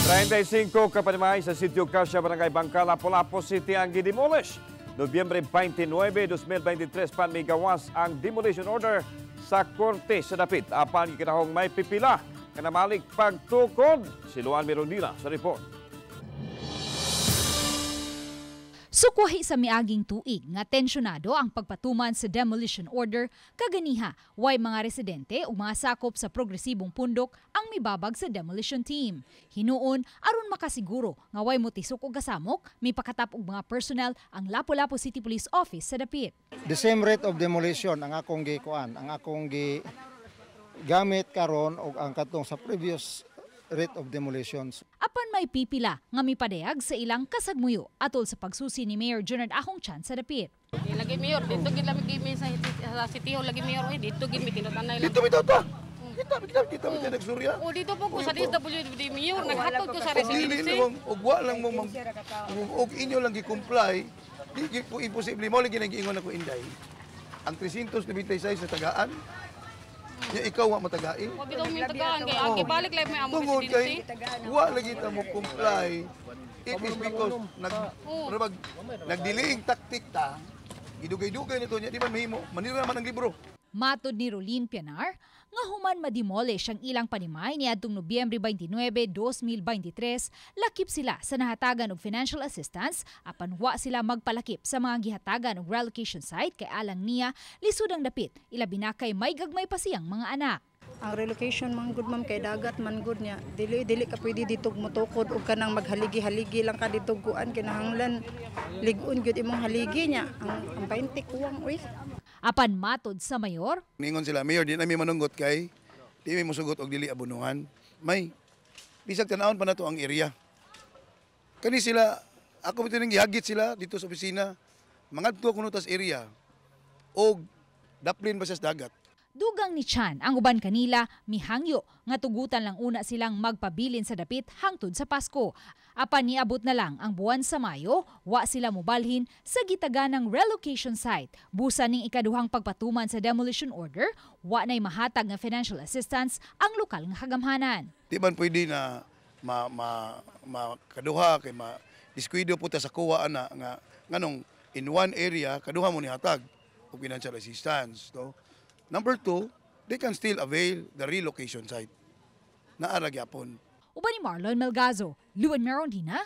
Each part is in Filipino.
35 kapanimay sa Sitio Cassia, Barangay Bangka, Lapu-Lapu City ang gidemolish. Nobyembre 29, 2023 pan may gawas ang demolition order sa Korte sa dapit. Apan ikinahong may pipila ka namalik pagtukod. Si Luan Mirondina sa report. Sukwahi sa miaging tuig nga tensyonado ang pagpatuman sa demolition order kaganiha way mga residente o mga sakop sa progresibong pundok ang mibabag sa demolition team. Hinuon aron makasiguro nga way motisok og kasamok mipakatap og mga personnel ang Lapu-Lapu City Police Office sa dapit. The same rate of demolition ang akong gikuan, ang akong gamit karon og ang katong sa previous rate of demolitions. Apan may pipila nga mipadayag sa ilang kasagmuyo atol sa pagsusi ni Mayor Junard Ahong Chan sa dapit. Lagi mayor dito gid lami gimi sa City Hall lagi mayor dito gid mi tinutanay lang. Dito mi toto. Kita mi nagsurya. O dito po ko sa DSWD mayor naghatod ko sa residency. Og wa lang mo og inyo lang gi-comply. Di po imposible mo lagi nag-ingon ako inday. Ang 396 sa tagaan. Ya ikaw wa matagai. O bitaw mi tagaan kay agi balik live may amo Tungod kay residency. wa lagi ta mo comply. It is because nagdiling taktik ta. Gidugay-dugay nito nya di man mahimo. Manira man ang libro. Matod ni Rolin Pianar, nga human ma-demolish ang ilang panimay niadtong Nobyembre 29, 2023, lakip sila sa nahatagan og financial assistance apan wa sila magpalakip sa mga gihatagan og relocation site kay alang niya lisod ang dapit ilabi na kay may gagmay pa siyang mga anak. Ang relocation man good ma'am kay dagat man good niya. Dili ka pwede dito motukod og kanang maghaligi-haligi lang ka dito guan kinahanglan ligon gyud imong haligi niya. Ang 20 kuwang uy. Apan matod sa mayor, Ningon sila, Mayor, di na mi manunggot kay, di mi musugot og dili abunuhan. May, bisag tanawon pa na to ang area. Kani sila, ako ito nang gihagit sila dito sa opisina, mangadto kuno tas area, og daplin ba sa dagat. dugang ni Chan ang uban kanila mihangyo nga tugutan lang una silang magpabilin sa dapit hangtod sa Pasko. Apan niabot na lang ang buwan sa Mayo, wa sila mobalhin sa gitaganang relocation site. Busa ning ikaduhang pagpatuman sa demolition order, wa nay mahatag nga financial assistance ang lokal nga kagamhanan. Di man pwede na makaduha kay diskuido po ta sa kuha ana nga nganong in one area kaduha mo ni hatag og financial assistance to. Number 2, they can still avail the relocation site. Naara gyapon. Uban ni Marlon Melgazo, Luan Merondina,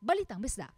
Balitang Bisda.